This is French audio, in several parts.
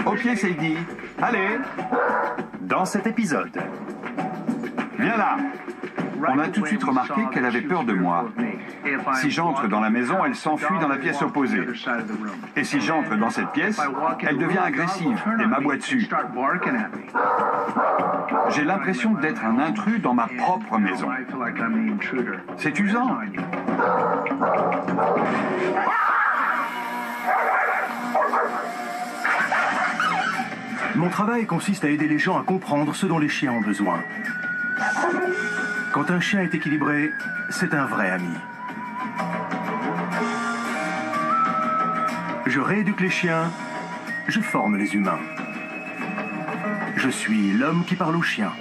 Au pied, Sadie. Allez. Dans cet épisode, Viens là. On a tout de suite remarqué qu'elle avait peur de moi. Si j'entre dans la maison, elle s'enfuit dans la pièce opposée. Et si j'entre dans cette pièce, elle devient agressive et m'aboie dessus. J'ai l'impression d'être un intrus dans ma propre maison. C'est usant. mon travail consiste à aider les gens à comprendre ce dont les chiens ont besoin. Quand un chien est équilibré, c'est un vrai ami. Je rééduque les chiens, je forme les humains. Je suis l'homme qui parle aux chiens.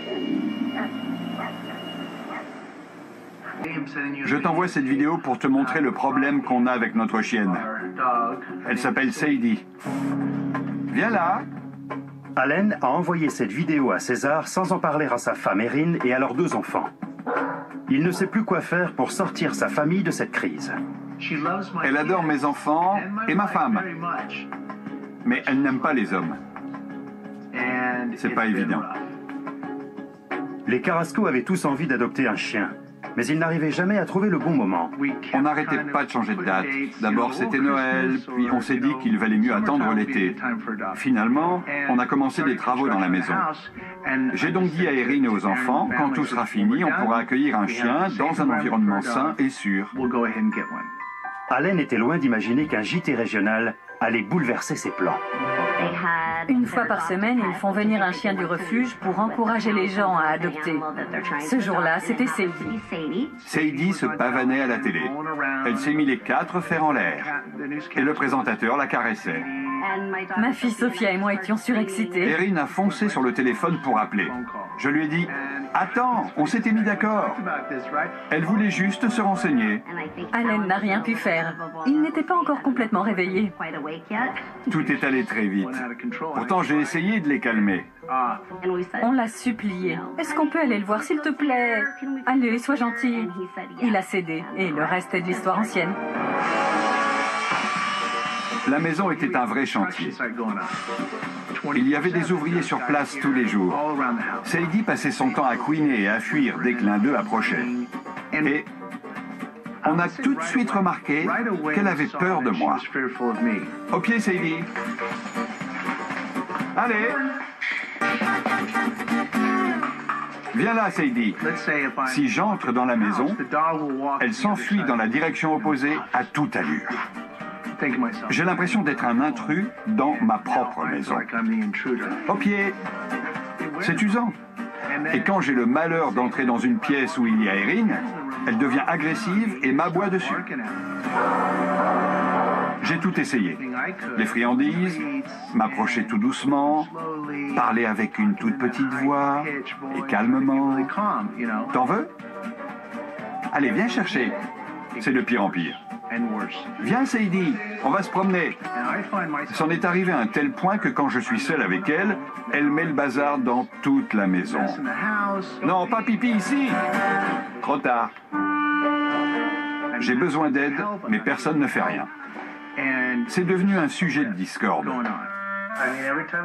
Je t'envoie cette vidéo pour te montrer le problème qu'on a avec notre chienne. Elle s'appelle Sadie. Viens là. Allen a envoyé cette vidéo à César sans en parler à sa femme Erin et à leurs 2 enfants. Il ne sait plus quoi faire pour sortir sa famille de cette crise. Elle adore mes enfants et ma femme. Mais elle n'aime pas les hommes. C'est pas évident. Les Carrasco avaient tous envie d'adopter un chien, mais ils n'arrivaient jamais à trouver le bon moment. On n'arrêtait pas de changer de date. D'abord c'était Noël, puis on s'est dit qu'il valait mieux attendre l'été. Finalement, on a commencé des travaux dans la maison. J'ai donc dit à Erin et aux enfants, quand tout sera fini, on pourra accueillir un chien dans un environnement sain et sûr. Allen était loin d'imaginer qu'un JT régional allait bouleverser ses plans. Une fois par semaine, ils font venir un chien du refuge pour encourager les gens à adopter. Ce jour-là, c'était Sadie. Sadie se pavanait à la télé. Elle s'est mis les 4 fers en l'air. Et le présentateur la caressait. Ma fille Sophia et moi étions surexcités. Erin a foncé sur le téléphone pour appeler. Je lui ai dit « Attends, on s'était mis d'accord ». Elle voulait juste se renseigner. Allen n'a rien pu faire. Il n'était pas encore complètement réveillé. Tout est allé très vite. Pourtant, j'ai essayé de les calmer. On l'a supplié. Est-ce qu'on peut aller le voir, s'il te plaît? Allez, sois gentil. Il a cédé, et le reste est de l'histoire ancienne. La maison était un vrai chantier. Il y avait des ouvriers sur place tous les jours. Sadie passait son temps à couiner et à fuir dès que l'un d'eux approchait. Et on a tout de suite remarqué qu'elle avait peur de moi. Au pied, Sadie. Allez. Viens là, Sadie. Si j'entre dans la maison, elle s'enfuit dans la direction opposée à toute allure. J'ai l'impression d'être un intrus dans ma propre maison. Au pied. C'est usant. Et quand j'ai le malheur d'entrer dans une pièce où il y a Erin, elle devient agressive et m'aboie dessus. J'ai tout essayé. Les friandises, m'approcher tout doucement, parler avec une toute petite voix et calmement. T'en veux? Allez, viens chercher. C'est de pire en pire. Viens, Sadie, on va se promener. C'en est arrivé à un tel point que quand je suis seul avec elle, elle met le bazar dans toute la maison. Non, pas pipi ici. Trop tard. J'ai besoin d'aide, mais personne ne fait rien. C'est devenu un sujet de discorde.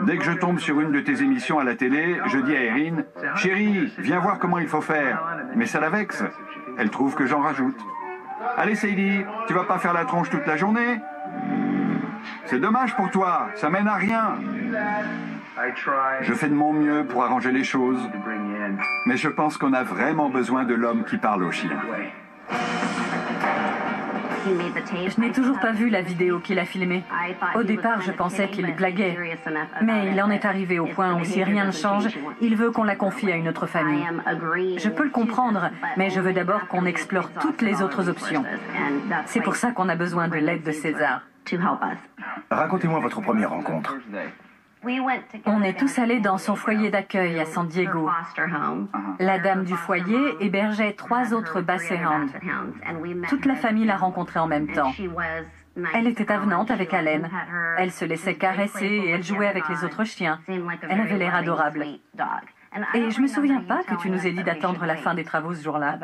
Dès que je tombe sur une de tes émissions à la télé, je dis à Erin, « Chérie, viens voir comment il faut faire. » Mais ça la vexe. Elle trouve que j'en rajoute. Allez, Sadie, tu vas pas faire la tronche toute la journée? C'est dommage pour toi, ça mène à rien. Je fais de mon mieux pour arranger les choses, mais je pense qu'on a vraiment besoin de l'homme qui parle aux chiens. Je n'ai toujours pas vu la vidéo qu'il a filmée. Au départ, je pensais qu'il blaguait. Mais il en est arrivé au point où si rien ne change, il veut qu'on la confie à une autre famille. Je peux le comprendre, mais je veux d'abord qu'on explore toutes les autres options. C'est pour ça qu'on a besoin de l'aide de César. Racontez-moi votre première rencontre. On est tous allés dans son foyer d'accueil à San Diego. La dame du foyer hébergeait 3 autres Basset Hounds. Toute la famille l'a rencontrée en même temps. Elle était avenante avec Allen. Elle se laissait caresser et elle jouait avec les autres chiens. Elle avait l'air adorable. Et je me souviens pas que tu nous aies dit d'attendre la fin des travaux ce jour-là.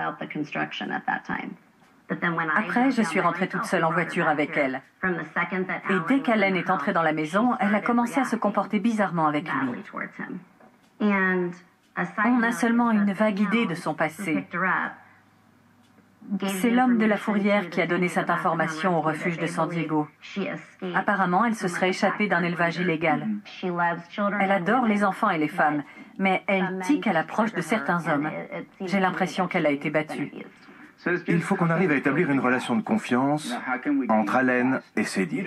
Après, je suis rentrée toute seule en voiture avec elle. Et dès qu'Allen est entrée dans la maison, elle a commencé à se comporter bizarrement avec lui. On a seulement une vague idée de son passé. C'est l'homme de la fourrière qui a donné cette information au refuge de San Diego. Apparemment, elle se serait échappée d'un élevage illégal. Elle adore les enfants et les femmes, mais elle tique à l'approche de certains hommes. J'ai l'impression qu'elle a été battue. Il faut qu'on arrive à établir une relation de confiance entre Allen et Sadie.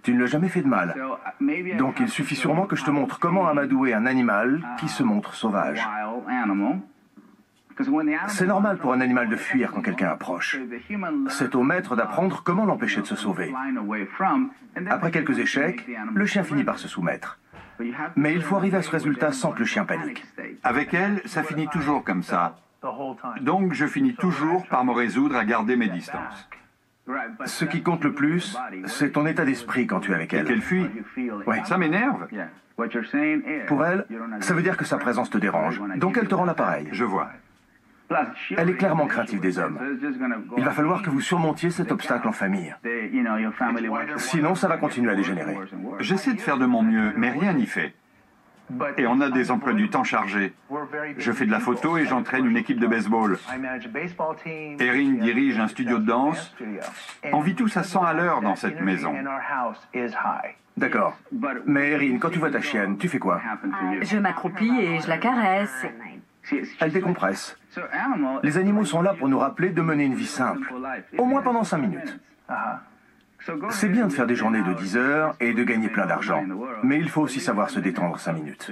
Tu ne l'as jamais fait de mal. Donc il suffit sûrement que je te montre comment amadouer un animal qui se montre sauvage. C'est normal pour un animal de fuir quand quelqu'un approche. C'est au maître d'apprendre comment l'empêcher de se sauver. Après quelques échecs, le chien finit par se soumettre. Mais il faut arriver à ce résultat sans que le chien panique. Avec elle, ça finit toujours comme ça. Donc je finis toujours par me résoudre à garder mes distances. Ce qui compte le plus, c'est ton état d'esprit quand tu es avec elle. Qu'elle fuit. Ouais, ça m'énerve. Pour elle, ça veut dire que sa présence te dérange. Donc elle te rend l'appareil. Je vois. Elle est clairement craintive des hommes. Il va falloir que vous surmontiez cet obstacle en famille. Sinon, ça va continuer à dégénérer. J'essaie de faire de mon mieux, mais rien n'y fait. Et on a des emplois du temps chargés. Je fais de la photo et j'entraîne une équipe de baseball. Erin dirige un studio de danse. On vit tous à 100 à l'heure dans cette maison. D'accord. Mais Erin, quand tu vois ta chienne, tu fais quoi? Je m'accroupis et je la caresse. Elle décompresse. Les animaux sont là pour nous rappeler de mener une vie simple, au moins pendant 5 minutes. C'est bien de faire des journées de 10 heures et de gagner plein d'argent, mais il faut aussi savoir se détendre 5 minutes.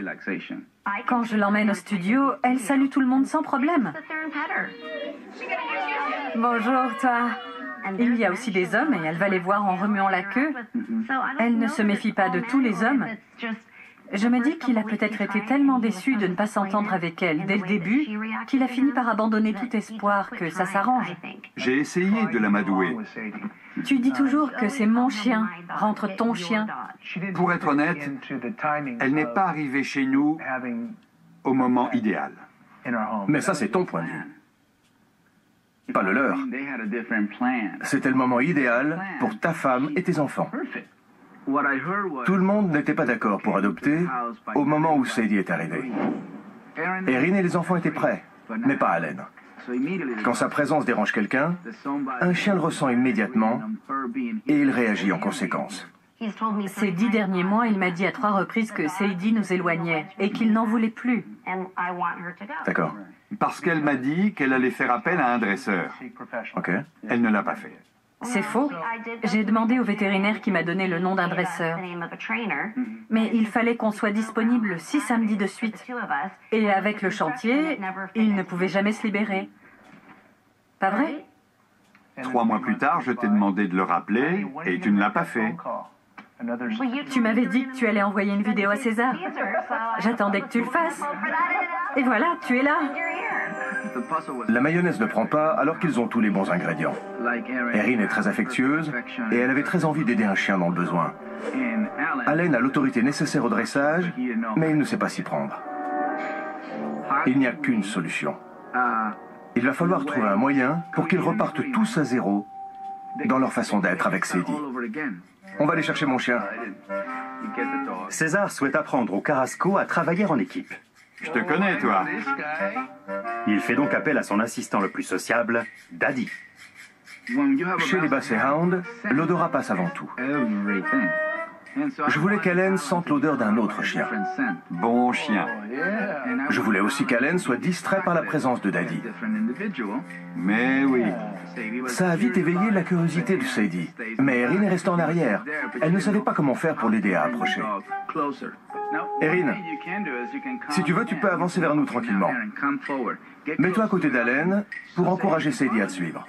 Quand je l'emmène au studio, elle salue tout le monde sans problème. Bonjour, toi. Il y a aussi des hommes et elle va les voir en remuant la queue. Elle ne se méfie pas de tous les hommes. Je me dis qu'il a peut-être été tellement déçu de ne pas s'entendre avec elle dès le début qu'il a fini par abandonner tout espoir que ça s'arrange. J'ai essayé de l'amadouer. Tu dis toujours que c'est mon chien, rentre ton chien. Pour être honnête, elle n'est pas arrivée chez nous au moment idéal. Mais ça, c'est ton point de vue. Pas le leur. C'était le moment idéal pour ta femme et tes enfants. Tout le monde n'était pas d'accord pour adopter au moment où Sadie est arrivée. Erin et les enfants étaient prêts, mais pas Allen. Quand sa présence dérange quelqu'un, un chien le ressent immédiatement et il réagit en conséquence. Ces 10 derniers mois, il m'a dit à 3 reprises que Sadie nous éloignait et qu'il n'en voulait plus. D'accord. Parce qu'elle m'a dit qu'elle allait faire appel à un dresseur. Ok. Elle ne l'a pas fait. C'est faux. J'ai demandé au vétérinaire qui m'a donné le nom d'un dresseur. Mais il fallait qu'on soit disponible 6 samedis de suite. Et avec le chantier, il ne pouvait jamais se libérer. Pas vrai? 3 mois plus tard, je t'ai demandé de le rappeler et tu ne l'as pas fait. Tu m'avais dit que tu allais envoyer une vidéo à César. J'attendais que tu le fasses. Et voilà, tu es là. La mayonnaise ne prend pas alors qu'ils ont tous les bons ingrédients. Erin est très affectueuse et elle avait très envie d'aider un chien dans le besoin. Allen a l'autorité nécessaire au dressage, mais il ne sait pas s'y prendre. Il n'y a qu'une solution. Il va falloir trouver un moyen pour qu'ils repartent tous à zéro dans leur façon d'être avec Sadie. On va aller chercher mon chien. César souhaite apprendre au Carrasco à travailler en équipe. Je te connais, toi. Il fait donc appel à son assistant le plus sociable, Daddy. Chez les Basset Hounds, l'odorat passe avant tout. Je voulais qu'Allen sente l'odeur d'un autre chien. Bon chien. Je voulais aussi qu'Allen soit distrait par la présence de Daddy. Mais oui. Ça a vite éveillé la curiosité de Sadie. Mais Erin est restée en arrière. Elle ne savait pas comment faire pour l'aider à approcher. Erin, si tu veux, tu peux avancer vers nous tranquillement. Mets-toi à côté d'Allen pour encourager Sadie à te suivre.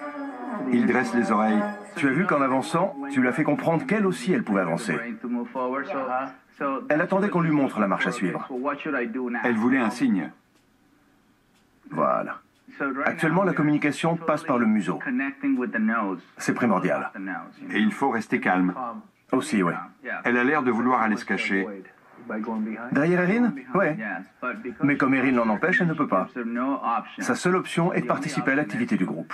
Il dresse les oreilles. Tu as vu qu'en avançant, tu lui as fait comprendre qu'elle aussi, elle pouvait avancer. Elle attendait qu'on lui montre la marche à suivre. Elle voulait un signe. Voilà. Actuellement, la communication passe par le museau. C'est primordial. Et il faut rester calme. Aussi, oui. Elle a l'air de vouloir aller se cacher. Derrière Erin? Ouais. Mais comme Erin l'en empêche, elle ne peut pas. Sa seule option est de participer à l'activité du groupe.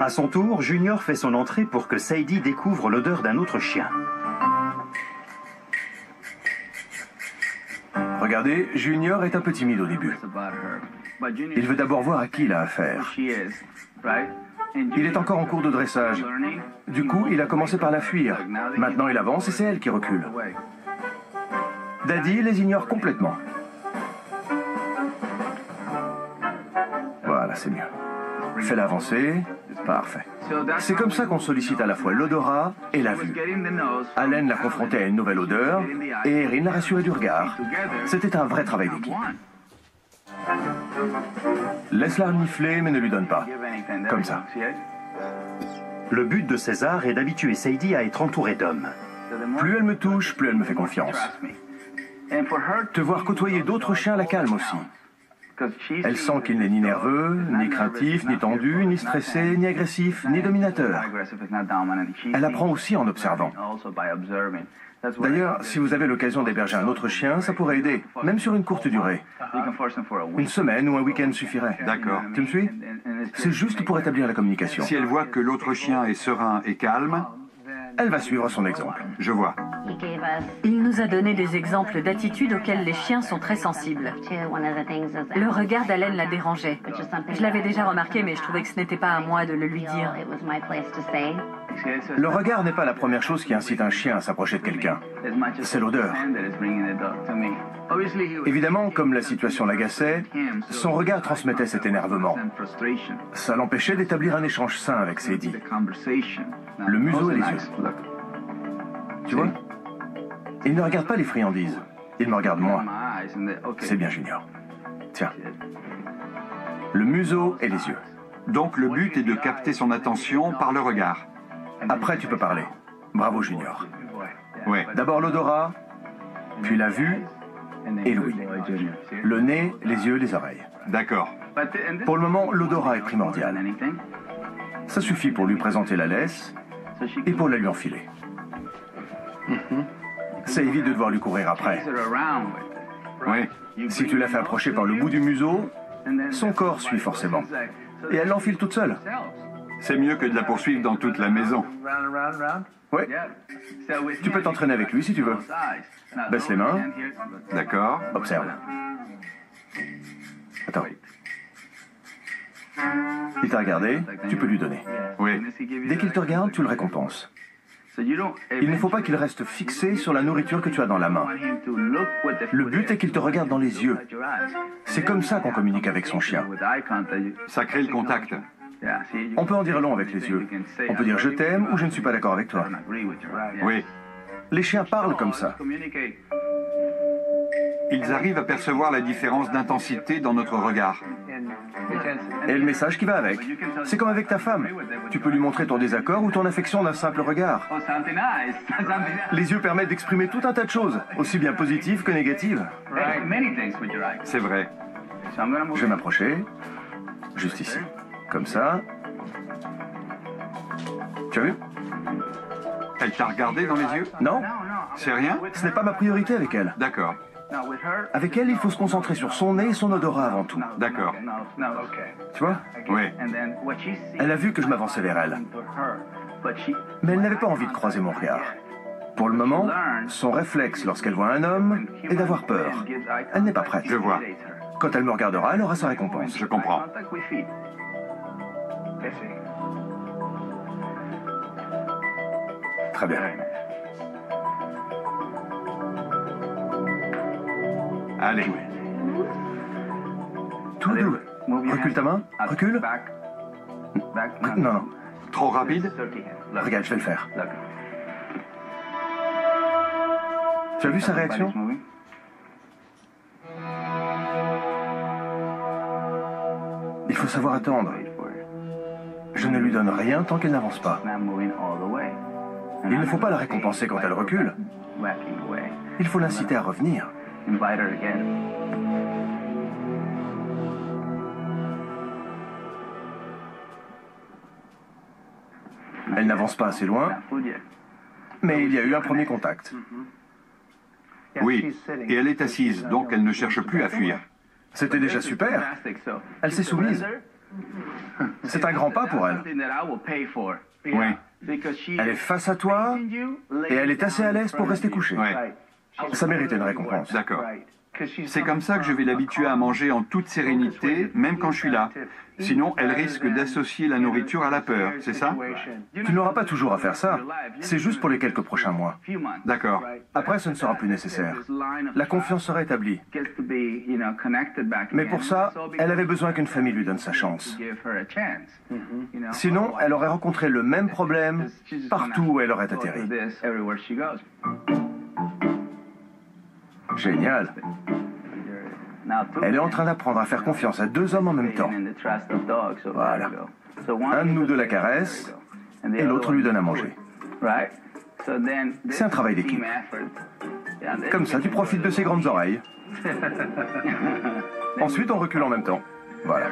À son tour, Junior fait son entrée pour que Sadie découvre l'odeur d'un autre chien. Regardez, Junior est un peu timide au début. Il veut d'abord voir à qui il a affaire. Il est encore en cours de dressage. Du coup, il a commencé par la fuir. Maintenant, il avance et c'est elle qui recule. Daddy les ignore complètement. Voilà, c'est mieux. Fais-la avancer. Parfait. C'est comme ça qu'on sollicite à la fois l'odorat et la vue. Allen l'a confronté à une nouvelle odeur et Erin l'a rassuré du regard. C'était un vrai travail d'équipe. Laisse-la renifler, mais ne lui donne pas. Comme ça. Le but de César est d'habituer Sadie à être entourée d'hommes. Plus elle me touche, plus elle me fait confiance. Te voir côtoyer d'autres chiens la calme aussi. Elle sent qu'il n'est ni nerveux, ni craintif, ni tendu, ni stressé, ni agressif, ni dominateur. Elle apprend aussi en observant. D'ailleurs, si vous avez l'occasion d'héberger un autre chien, ça pourrait aider, même sur une courte durée. Une semaine ou un week-end suffirait. D'accord. Tu me suis? C'est juste pour établir la communication. Si elle voit que l'autre chien est serein et calme, Elle va suivre son exemple. je vois. Il nous a donné des exemples d'attitudes auxquelles les chiens sont très sensibles. Le regard d'Allen la dérangeait. Je l'avais déjà remarqué, mais je trouvais que ce n'était pas à moi de le lui dire. Le regard n'est pas la première chose qui incite un chien à s'approcher de quelqu'un. C'est l'odeur. Évidemment, comme la situation l'agaçait, son regard transmettait cet énervement. Ça l'empêchait d'établir un échange sain avec Sadie. Le museau et les yeux. Tu vois? Il ne regarde pas les friandises. Il me regarde moi. C'est bien, Junior. Tiens. Le museau et les yeux. Donc le but est de capter son attention par le regard. Après, tu peux parler. Bravo, Junior. Ouais. D'abord l'odorat, puis la vue et l'ouïe. Le nez, les yeux, les oreilles. D'accord. Pour le moment, l'odorat est primordial. Ça suffit pour lui présenter la laisse et pour la lui enfiler. Ça évite de devoir lui courir après. Oui. Si tu la fais approcher par le bout du museau, son corps suit forcément. Et elle l'enfile toute seule. C'est mieux que de la poursuivre dans toute la maison. Oui. Tu peux t'entraîner avec lui si tu veux. Baisse les mains. D'accord. Observe. Attends. Il t'a regardé, tu peux lui donner. Oui. Dès qu'il te regarde, tu le récompenses. Il ne faut pas qu'il reste fixé sur la nourriture que tu as dans la main. Le but est qu'il te regarde dans les yeux. C'est comme ça qu'on communique avec son chien. Ça crée le contact. On peut en dire long avec les yeux. On peut dire je t'aime ou je ne suis pas d'accord avec toi. Oui. Les chiens parlent comme ça. Ils arrivent à percevoir la différence d'intensité dans notre regard. Et le message qui va avec. C'est comme avec ta femme. Tu peux lui montrer ton désaccord ou ton affection d'un simple regard. Les yeux permettent d'exprimer tout un tas de choses, aussi bien positives que négatives. C'est vrai. Je vais m'approcher. Juste ici. Comme ça. Tu as vu? Elle t'a regardé dans les yeux? Non, C'est rien? ce n'est pas ma priorité avec elle. D'accord. Avec elle, il faut se concentrer sur son nez et son odorat avant tout. D'accord. Tu vois? Oui. Elle a vu que je m'avançais vers elle. Mais elle n'avait pas envie de croiser mon regard. Pour le moment, son réflexe lorsqu'elle voit un homme est d'avoir peur. Elle n'est pas prête. Je vois. Quand elle me regardera, elle aura sa récompense. Je comprends. Très bien. Allez. Tout doux. Recule ta main. Recule. Non, non. Trop rapide? Regarde, je vais le faire. Tu as vu sa réaction? Il faut savoir attendre. Je ne lui donne rien tant qu'elle n'avance pas. Il ne faut pas la récompenser quand elle recule. Il faut l'inciter à revenir. Elle n'avance pas assez loin, mais il y a eu un premier contact. Oui, et elle est assise, donc elle ne cherche plus à fuir. C'était déjà super. Elle s'est soumise. C'est un grand pas pour elle. Oui. Elle est face à toi et elle est assez à l'aise pour rester couchée. Oui. Ça méritait une récompense. D'accord. C'est comme ça que je vais l'habituer à manger en toute sérénité, même quand je suis là. Sinon, elle risque d'associer la nourriture à la peur, c'est ça? Tu n'auras pas toujours à faire ça. C'est juste pour les quelques prochains mois. D'accord. Après, ce ne sera plus nécessaire. La confiance sera établie. Mais pour ça, elle avait besoin qu'une famille lui donne sa chance. Sinon, elle aurait rencontré le même problème partout où elle aurait atterri. Génial. Elle est en train d'apprendre à faire confiance à deux hommes en même temps. Voilà. Un de nous deux la caresse et l'autre lui donne à manger. C'est un travail d'équipe. Comme ça, tu profites de ses grandes oreilles. Ensuite, on recule en même temps. Voilà.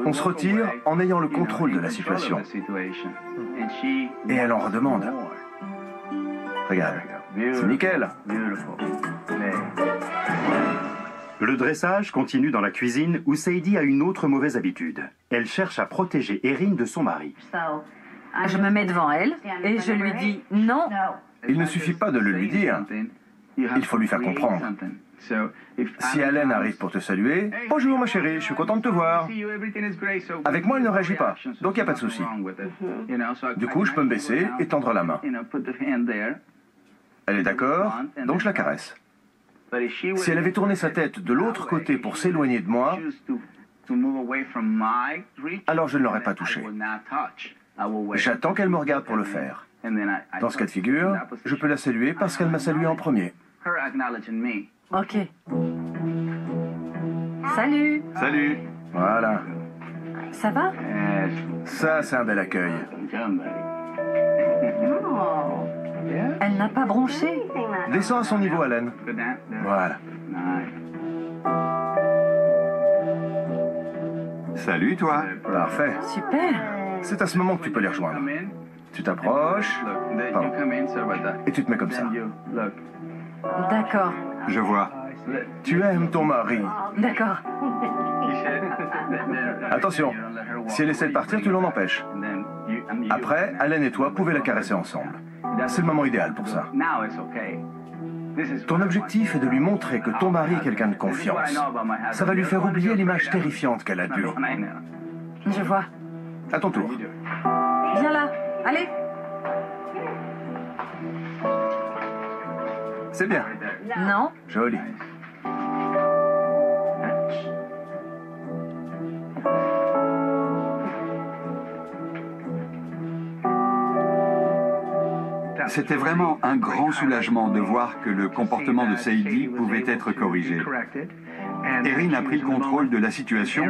On se retire en ayant le contrôle de la situation. Et elle en redemande. Regarde, c'est nickel. Le dressage continue dans la cuisine où Sadie a une autre mauvaise habitude. Elle cherche à protéger Erin de son mari. Je me mets devant elle et je lui dis non. Il ne suffit pas de le lui dire. Il faut lui faire comprendre. Si Allen arrive pour te saluer, « Bonjour ma chérie, je suis content de te voir. » Avec moi, elle ne réagit pas, donc il n'y a pas de souci. Du coup, je peux me baisser et tendre la main. Elle est d'accord, donc je la caresse. Si elle avait tourné sa tête de l'autre côté pour s'éloigner de moi, alors je ne l'aurais pas touchée. J'attends qu'elle me regarde pour le faire. Dans ce cas de figure, je peux la saluer parce qu'elle m'a salué en premier. Ok. Salut. Salut. Voilà. Ça va? Ça, c'est un bel accueil. Elle n'a pas bronché. Descends à son niveau, Allen. Voilà. Salut, toi. Parfait. Super. C'est à ce moment que tu peux les rejoindre. Tu t'approches, pardon, et tu te mets comme ça. D'accord. Je vois. Tu aimes ton mari. D'accord. Attention, si elle essaie de partir, tu l'en empêches. Après, Allen et toi pouvez la caresser ensemble. C'est le moment idéal pour ça. Ton objectif est de lui montrer que ton mari est quelqu'un de confiance. Ça va lui faire oublier l'image terrifiante qu'elle a de lui. Je vois. À ton tour. Viens là. Allez. C'est bien. Non. Joli. C'était vraiment un grand soulagement de voir que le comportement de Sadie pouvait être corrigé. Erin a pris le contrôle de la situation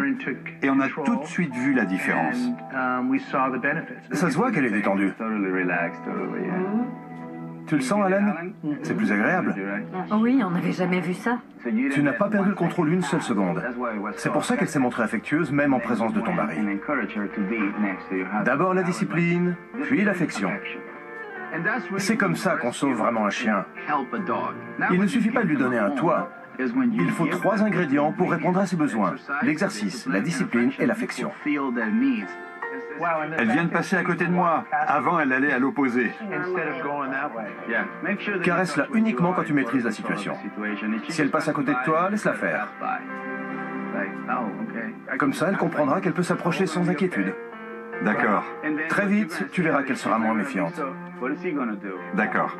et on a tout de suite vu la différence. Ça se voit qu'elle est détendue. Tu le sens, Allen? C'est plus agréable. Oui, on n'avait jamais vu ça. Tu n'as pas perdu le contrôle une seule seconde. C'est pour ça qu'elle s'est montrée affectueuse, même en présence de ton mari. D'abord la discipline, puis l'affection. C'est comme ça qu'on sauve vraiment un chien. Il ne suffit pas de lui donner un toit. Il faut 3 ingrédients pour répondre à ses besoins. L'exercice, la discipline et l'affection. Elle vient de passer à côté de moi. Avant, elle allait à l'opposé. Caresse-la uniquement quand tu maîtrises la situation. Si elle passe à côté de toi, laisse-la faire. Comme ça, elle comprendra qu'elle peut s'approcher sans inquiétude. D'accord. Très vite, tu verras qu'elle sera moins méfiante. D'accord.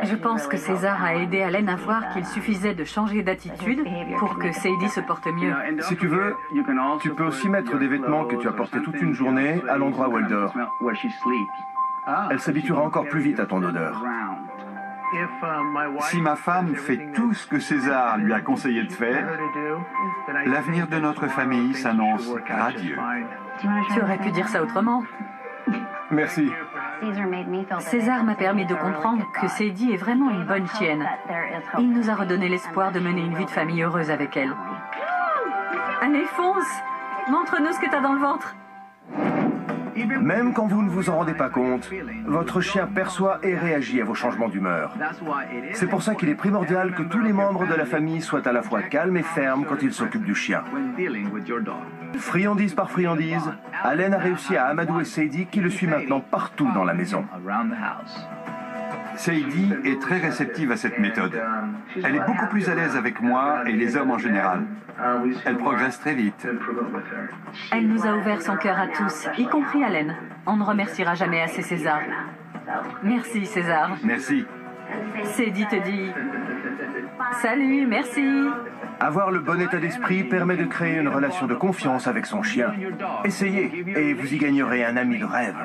Je pense que César a aidé Allen à voir qu'il suffisait de changer d'attitude pour que Sadie se porte mieux. Si tu veux, tu peux aussi mettre des vêtements que tu as portés toute une journée à l'endroit où elle dort. Elle s'habituera encore plus vite à ton odeur. Si ma femme fait tout ce que César lui a conseillé de faire, l'avenir de notre famille s'annonce radieux. Tu aurais pu dire ça autrement. Merci. César m'a permis de comprendre que Sadie est vraiment une bonne chienne. Il nous a redonné l'espoir de mener une vie de famille heureuse avec elle. Allez, fonce! Montre-nous ce que t'as dans le ventre. Même quand vous ne vous en rendez pas compte, votre chien perçoit et réagit à vos changements d'humeur. C'est pour ça qu'il est primordial que tous les membres de la famille soient à la fois calmes et fermes quand ils s'occupent du chien. Friandise par friandise, Allen a réussi à amadouer Sadie qui le suit maintenant partout dans la maison. Sadie est très réceptive à cette méthode. Elle est beaucoup plus à l'aise avec moi et les hommes en général. Elle progresse très vite. Elle nous a ouvert son cœur à tous, y compris Allen. On ne remerciera jamais assez César. Merci César. Merci. Sadie te dit salut, merci. Avoir le bon état d'esprit permet de créer une relation de confiance avec son chien. Essayez et vous y gagnerez un ami de rêve.